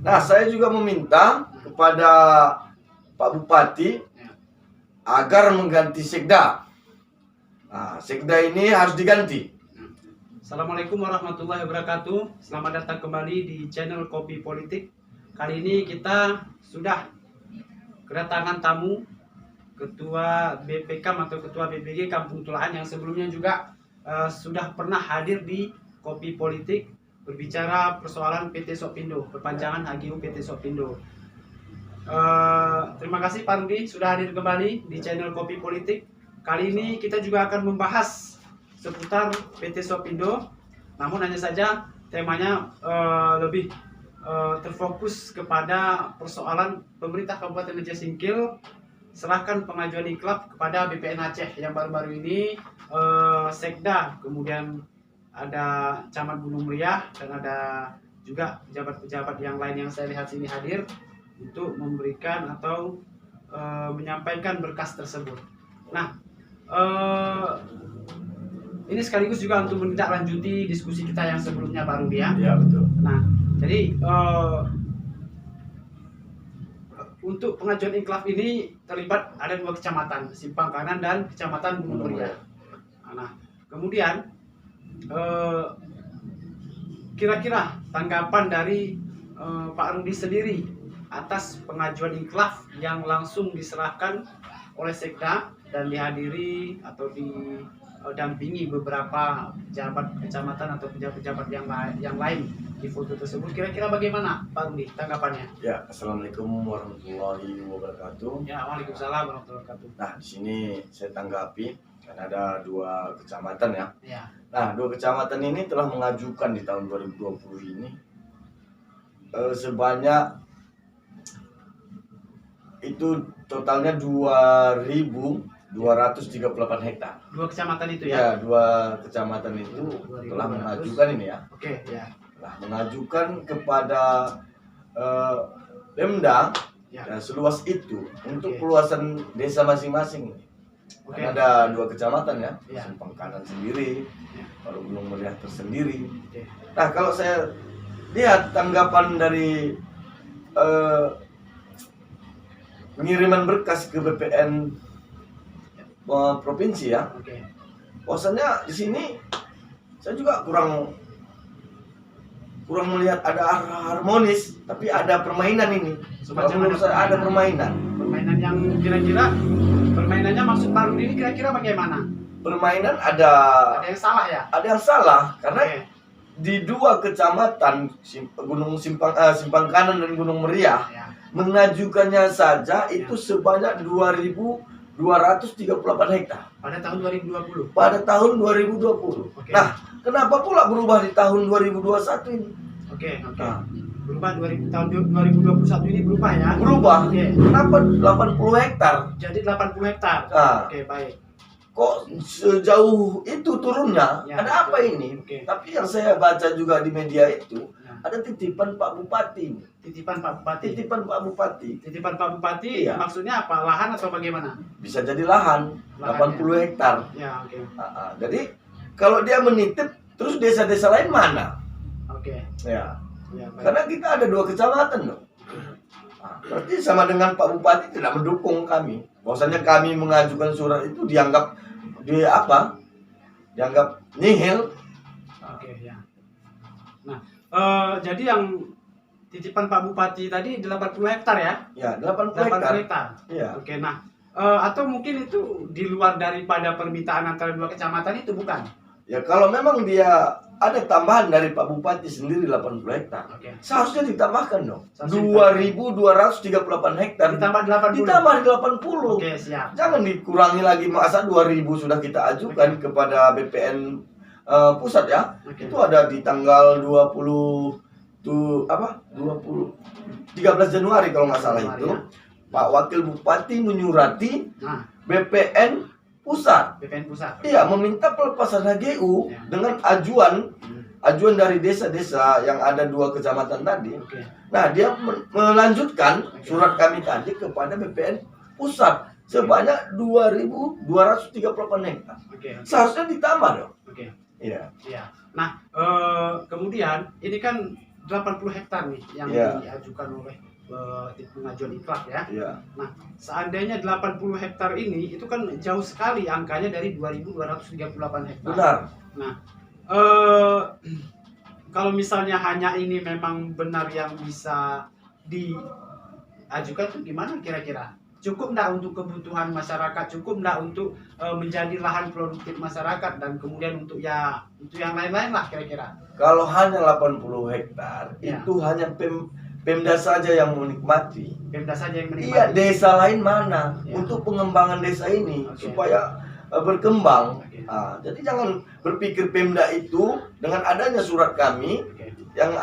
Nah, saya juga meminta kepada Pak Bupati agar mengganti sekda. Nah, sekda ini harus diganti. Assalamualaikum warahmatullahi wabarakatuh. Selamat datang kembali di channel Kopi Politik. Kali ini kita sudah kedatangan tamu Ketua BPKAM atau Ketua BPG Kampung Tulahan yang sebelumnya juga sudah pernah hadir di Kopi Politik berbicara persoalan PT Sokpindo, perpanjangan HGU PT Sokpindo. Terima kasih Pak Rudi sudah hadir kembali di channel Kopi Politik. Kali ini kita juga akan membahas seputar PT Sokpindo, namun hanya saja temanya lebih terfokus kepada persoalan pemerintah Kabupaten Aceh Singkil serahkan pengajuan iklaf kepada BPN Aceh yang baru-baru ini sekda, kemudian ada Camat Gunung Meriah dan ada juga pejabat-pejabat yang lain yang saya lihat sini hadir untuk memberikan atau menyampaikan berkas tersebut. Nah, ini sekaligus juga untuk menindaklanjuti diskusi kita yang sebelumnya Pak Rudi ya. Ya, betul. Nah, jadi untuk pengajuan iklaf ini terlibat ada 2 kecamatan, Simpang Kanan dan Kecamatan Gunung Meriah. Nah, kemudian kira-kira tanggapan dari Pak Rudi sendiri atas pengajuan iklaf yang langsung diserahkan oleh sekda dan dihadiri atau didampingi beberapa pejabat kecamatan atau pejabat-pejabat yang lain di foto tersebut. Kira-kira bagaimana Pak Rudi tanggapannya? Ya, Assalamualaikum warahmatullahi wabarakatuh. Ya, waalaikumsalam warahmatullahi wabarakatuh. Nah, di sini saya tanggapi karena ada 2 kecamatan ya. Ya. Nah, 2 kecamatan ini telah mengajukan di tahun 2020 ini sebanyak itu totalnya 2.238 hektar. 2 kecamatan itu Ya, ya? 2 kecamatan itu telah mengajukan ini ya. Oke, ya. Telah mengajukan kepada Pemda Ya. ya, seluas itu untuk Oke. peluasan desa masing-masing. Oke. Kan ada 2 kecamatan ya, Ya. Simpang Kanan sendiri, Ya. lalu Gunung Meriah tersendiri. Oke. Nah, kalau saya lihat tanggapan dari pengiriman berkas ke BPN provinsi ya, Oke. bahwasannya di sini saya juga kurang melihat ada harmonis, tapi ada permainan ini. Semacam Menurut saya ada permainan. Permainan yang kira-kira permainannya maksud Pak Rudi ini kira-kira bagaimana? Permainan ada Ada yang salah ya? ada yang salah karena Oke. di 2 kecamatan Simpang Kanan dan Gunung Meriah Ya. mengajukannya saja itu sebanyak 2.238 hektar Pada tahun 2020. pada tahun 2020. Oke. Nah, kenapa pula berubah di tahun 2021 ini? Oke, oke. Nah, Berubah tahun 2021 ini berubah ya? berubah. Oke. Kenapa 80 hektar? Jadi 80 hektar. Nah, Oke, baik. kok sejauh itu turunnya? Ya, Ada apa betul. ini? Oke. Tapi yang saya baca juga di media itu Ya. ada titipan Pak Bupati. Titipan Pak Bupati. Titipan Pak Bupati. Titipan Pak Bupati Iya. maksudnya apa? Lahan atau bagaimana? Bisa jadi lahan Lahannya. 80 hektar. Ya, oke. Jadi kalau dia menitip terus desa-desa lain mana? Oke. Ya. Ya, baik. Karena kita ada 2 kecamatan loh. Berarti sama dengan Pak Bupati tidak mendukung kami. Bahwasanya kami mengajukan surat itu dianggap dianggap nihil. Oke, ya. Nah, jadi yang titipan Pak Bupati tadi 80 hektar ya? Ya, 80 80 hektar. hektar. Iya. Oke, nah atau mungkin itu di luar daripada permintaan antara 2 kecamatan itu bukan? Ya, kalau memang dia ada tambahan dari Pak Bupati sendiri 80 hektar. Oke. Seharusnya ditambahkan dong. Seharusnya 2.238 hektar. Ditambah 80. Ditambah di 80. Oke, siap. Jangan dikurangi lagi, masa 2.000 sudah kita ajukan kepada BPN pusat ya. Oke. Itu ada di tanggal 13 Januari kalau nggak salah Januari, itu. ya. Pak Wakil Bupati menyurati Nah, BPN pusat. BPN pusat. Iya, meminta pelepasan HGU Ya. dengan ajuan dari desa-desa yang ada 2 kecamatan tadi. Oke. Nah, dia melanjutkan surat kami tadi kepada BPN pusat sebanyak 2.238 hektar. Oke. Seharusnya ditambah dong. Oke. Iya. Iya. Nah, kemudian ini kan 80 hektar nih yang Ya. diajukan oleh pengajuan ikraf ya. Ya. Nah, seandainya 80 hektar ini itu kan jauh sekali angkanya dari 2.238 hektar. Benar. Nah, kalau misalnya hanya ini memang benar yang bisa diajukan tuh gimana kira-kira? Cukup enggak untuk kebutuhan masyarakat, cukup enggak untuk menjadi lahan produktif masyarakat, dan kemudian untuk yang lain-lain lah kira-kira. Kalau hanya 80 hektar, Ya. itu hanya Pemda saja yang menikmati. Pemda saja yang menikmati. Iya, desa lain mana Ya. untuk pengembangan desa ini Oke. supaya berkembang. Oke. Jadi jangan berpikir Pemda itu dengan adanya surat kami Oke. yang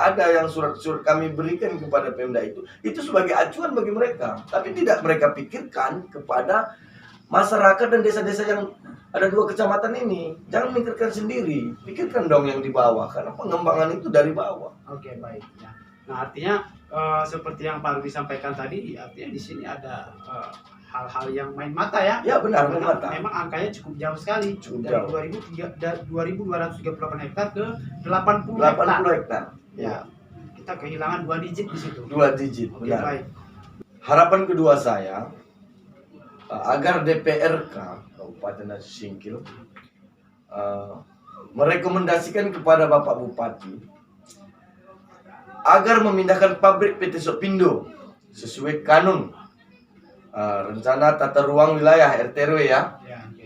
surat-surat kami berikan kepada Pemda itu sebagai acuan bagi mereka, tapi tidak mereka pikirkan kepada masyarakat dan desa-desa yang ada 2 kecamatan ini. Jangan mikirkan sendiri, pikirkan dong yang di bawah, karena pengembangan itu dari bawah. Oke, baik. Ya. Nah, artinya seperti yang Pak Rudi sampaikan tadi, artinya di sini ada hal-hal yang main mata ya. Ya benar, Karena main mata. memang angkanya cukup jauh sekali, Cukup dari jauh. 2.238 hektar ke 80 hektar. 80 hektar. Ya, kita kehilangan 2 digit di situ. 2 digit, Oke, benar. baik. Harapan kedua saya agar DPRK Kabupaten Singkil merekomendasikan kepada Bapak Bupati agar memindahkan pabrik PT Sopindo sesuai kanun rencana tata ruang wilayah RTRW ya. Ya, oke.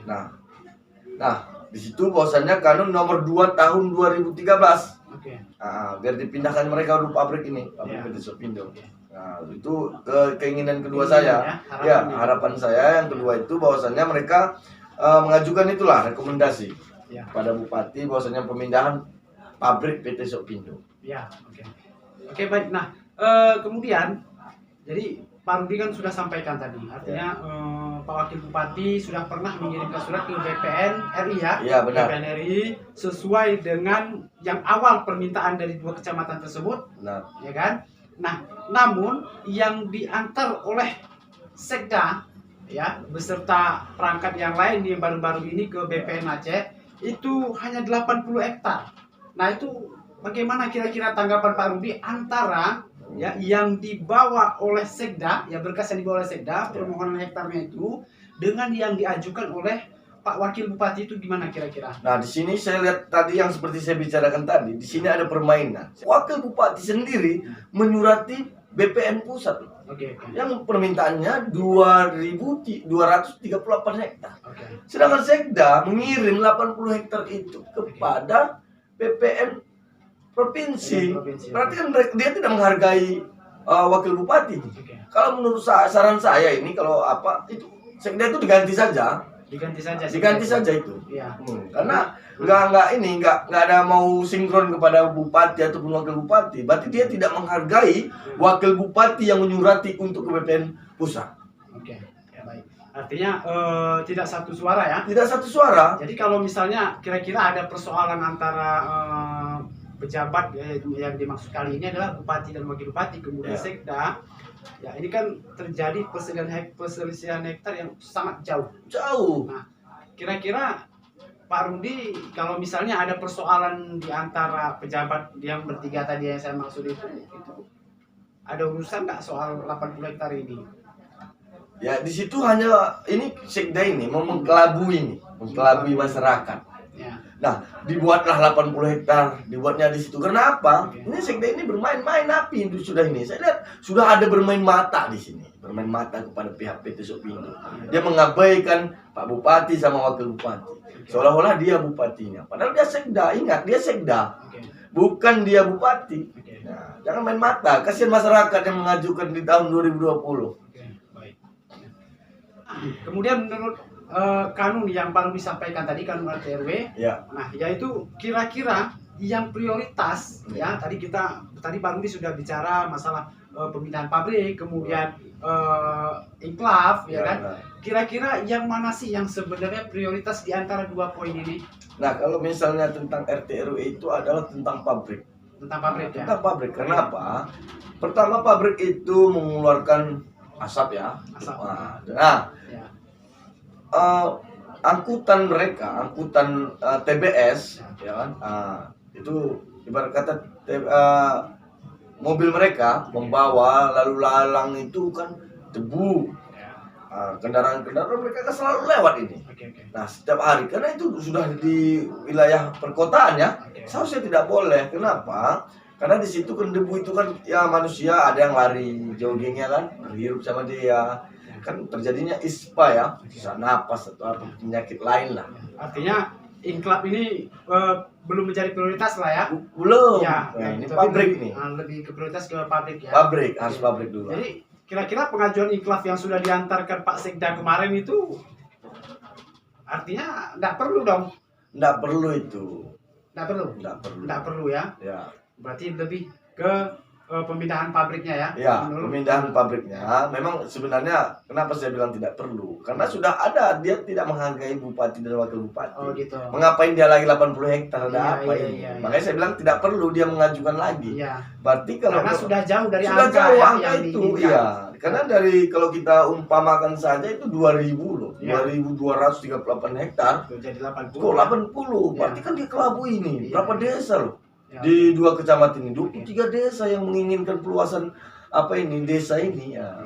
Nah, di situ bahwasannya kanun nomor 2 tahun 2013. Oke. Biar dipindahkan mereka dulu pabrik ini, pabrik Ya. PT Sopindo. Oke. Nah, itu keinginan kedua Keinginan saya. ya, Harapan saya yang kedua itu bahwasannya mereka mengajukan itulah rekomendasi Ya. pada bupati bahwasannya pemindahan pabrik PT Sopindo. Ya, oke. Oke, baik. Nah, kemudian jadi Pak Rudi kan sudah sampaikan tadi, artinya Pak Wakil Bupati sudah pernah mengirimkan surat ke BPN RI ya. Iya, benar. BPN RI sesuai dengan yang awal permintaan dari 2 kecamatan tersebut, Nah, ya kan? Nah, namun yang diantar oleh Sekda ya beserta perangkat yang lain yang baru-baru ini ke BPN Aceh itu hanya 80 hektar. Nah, itu bagaimana kira-kira tanggapan Pak Rudi antara ya yang dibawa oleh Sekda, ya berkas yang dibawa oleh Sekda, permohonan hektarnya itu dengan yang diajukan oleh Pak Wakil Bupati itu gimana kira-kira? Nah, di sini saya lihat tadi yang seperti saya bicarakan tadi, di sini ada permainan. Wakil Bupati sendiri menyurati BPN pusat Oke, oke. yang permintaannya 2.238 hektar. Oke. Sedangkan Sekda mengirim 80 hektar itu kepada BPN provinsi. Provinsi. Berarti kan dia tidak menghargai wakil bupati. Oke. Kalau menurut saran saya ini kalau itu Sekda itu diganti saja. Diganti saja. Diganti saja itu. Iya. Karena nggak ada mau sinkron kepada bupati ataupun wakil bupati. Berarti dia tidak menghargai wakil bupati yang menyurati untuk ke BPN pusat. Oke. Ya, baik. Artinya tidak satu suara ya. Tidak satu suara. Jadi kalau misalnya kira-kira ada persoalan antara pejabat yang dimaksud kali ini adalah bupati dan wakil bupati, kemudian Ya. Sekda, ya ini kan terjadi perselisihan hektar yang sangat jauh. Jauh. Nah, kira-kira Pak Rudi kalau misalnya ada persoalan di antara pejabat yang bertiga tadi yang saya maksud itu ada urusan nggak soal 80 hektar ini? Ya di situ hanya ini Sekda ini mau mengkelabui masyarakat. Ya. Nah, dibuatlah 80 hektar, dibuatnya di situ. Kenapa? Ini Sekda ini bermain-main api itu sudah ini. Saya lihat sudah ada bermain mata di sini. Bermain mata kepada pihak PT Sopindo. Dia mengabaikan Pak Bupati sama Wakil Bupati. Seolah-olah dia bupatinya. Padahal dia Sekda, ingat dia Sekda. Oke. Bukan dia bupati. Oke. Nah, jangan main mata. Kasihan masyarakat yang mengajukan di tahun 2020. Oke, baik. Kemudian menurut kanun yang baru disampaikan tadi, kanun RT/RW, Ya. nah yaitu kira-kira yang prioritas ya tadi Pak Rudi sudah bicara masalah pemindahan pabrik, kemudian inklaf ya kan. Nah. Kira-kira yang mana sih yang sebenarnya prioritas di antara 2 poin ini? Nah, kalau misalnya tentang RT/RW itu adalah tentang pabrik. Tentang pabrik ya. Tentang pabrik. Kenapa? Pertama, pabrik itu mengeluarkan asap ya. Asap. Nah, Ya. angkutan mereka, angkutan TBS, ya kan? Itu ibarat kata mobil mereka membawa lalu lalang itu kan debu. Kendaraan-kendaraan mereka kan selalu lewat ini. Oke. Nah, setiap hari karena itu sudah di wilayah perkotaan ya. Seharusnya tidak boleh. Kenapa? Karena di situ kan debu itu kan ya manusia ada yang lari joggingnya kan, berhirup sama dia. Kan terjadinya ISPA ya, susah napas atau apa penyakit lain lah. Artinya Inklap ini belum menjadi prioritas lah ya. Belum. Ya, Nah, ini tapi pabrik nih. lebih ke prioritas ke pabrik ya. Pabrik, harus pabrik dulu. Jadi kira-kira pengajuan inklaf yang sudah diantarkan Pak Sekda kemarin itu artinya nggak perlu dong? Nggak perlu itu. Nggak perlu? Nggak perlu ya? Ya. Berarti lebih ke pemindahan pabriknya ya? Ya, pemindahan pabriknya memang sebenarnya kenapa saya bilang tidak perlu? Karena sudah ada, dia tidak menghargai bupati dan wakil bupati. Oh gitu. Mengapain dia lagi 80 hektar? Ada Iya, apa iya, ini? iya. Makanya saya bilang tidak perlu dia mengajukan lagi. Iya. Berarti kalau Karena sudah jauh dari sudah angka jauh ya, angka yang itu, diinginkan. iya. Karena dari kalau kita umpamakan saja itu 2000 loh, Iya. 2238 hektar. Jadi 80. Kok 80? Berarti Iya. kan dia kelabui ini. Iya. Berapa desa loh? Ya. Di 2 kecamatan ini 23 desa yang menginginkan perluasan apa ini desa ini ya.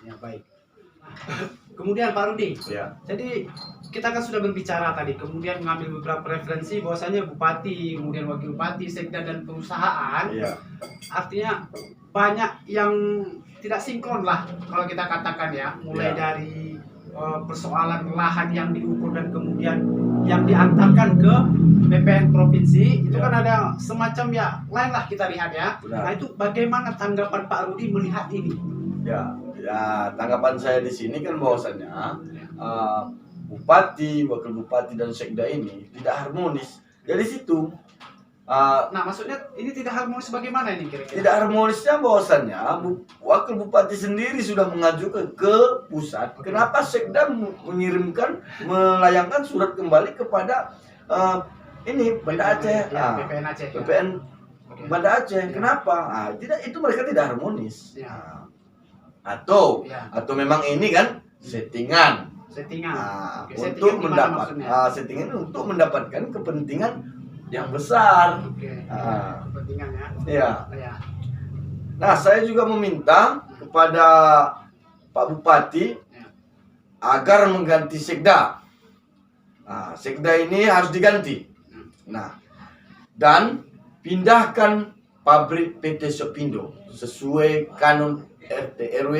Ya, baik. Kemudian Pak Rudi, Ya. jadi kita kan sudah berbicara tadi, kemudian mengambil beberapa referensi bahwasanya bupati, kemudian wakil bupati, sekda dan perusahaan, Iya. artinya banyak yang tidak sinkron lah kalau kita katakan ya, mulai Ya. dari persoalan lahan yang diukur dan kemudian yang diantarkan ke BPN provinsi itu Ya. kan ada semacam ya lain lah kita lihat ya. Benar. Nah itu bagaimana tanggapan Pak Rudi melihat ini? Ya, tanggapan saya di sini kan bahwasannya bupati, wakil bupati dan sekda ini tidak harmonis. Dari situ Nah maksudnya ini tidak harmonis bagaimana ini kira-kira? tidak harmonisnya bahwasannya wakil bupati sendiri sudah mengajukan ke pusat. Kenapa sekda mengirimkan melayangkan surat kembali kepada ini Banda Aceh, Ya, BPN Aceh. Ya. BPN Oke. Banda Aceh. Kenapa? Tidak, itu mereka tidak harmonis. Ya. Atau Ya. memang ini kan settingan. Settingan. Oke, Untuk settingan gimana mendapat maksudnya? settingan untuk mendapatkan kepentingan yang besar. Oke. Ah. Kepentingan ya. Ya. Ya. Nah, saya juga meminta kepada Pak Bupati Ya. agar mengganti sekda. Nah, sekda ini harus diganti. Nah, dan pindahkan pabrik PT Sopindo sesuai kanun RT RW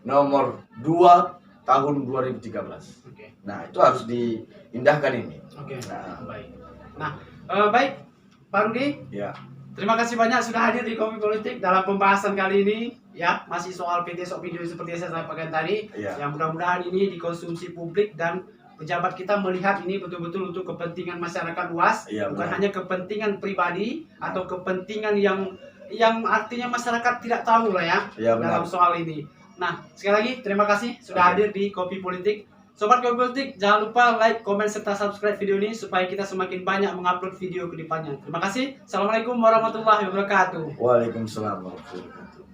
nomor 2 tahun 2013. Oke. Nah, itu harus diindahkan ini. Oke. Nah. Baik. Nah, baik Pak Rudi. Ya. Terima kasih banyak sudah hadir di Kopi Politik dalam pembahasan kali ini ya, masih soal PT Sopindo seperti yang saya sampaikan tadi. Iya. Yang mudah-mudahan ini dikonsumsi publik dan pejabat kita melihat ini betul-betul untuk kepentingan masyarakat luas, Iya, bukan benar. hanya kepentingan pribadi atau kepentingan yang artinya masyarakat tidak tahu lah ya, Iya, benar. dalam soal ini. Nah, sekali lagi terima kasih sudah Oke. hadir di Kopi Politik. Sobat Kopi Politik, jangan lupa like, komen, serta subscribe video ini supaya kita semakin banyak mengupload video ke depannya. Terima kasih. Assalamualaikum warahmatullahi wabarakatuh. Waalaikumsalam warahmatullahi wabarakatuh.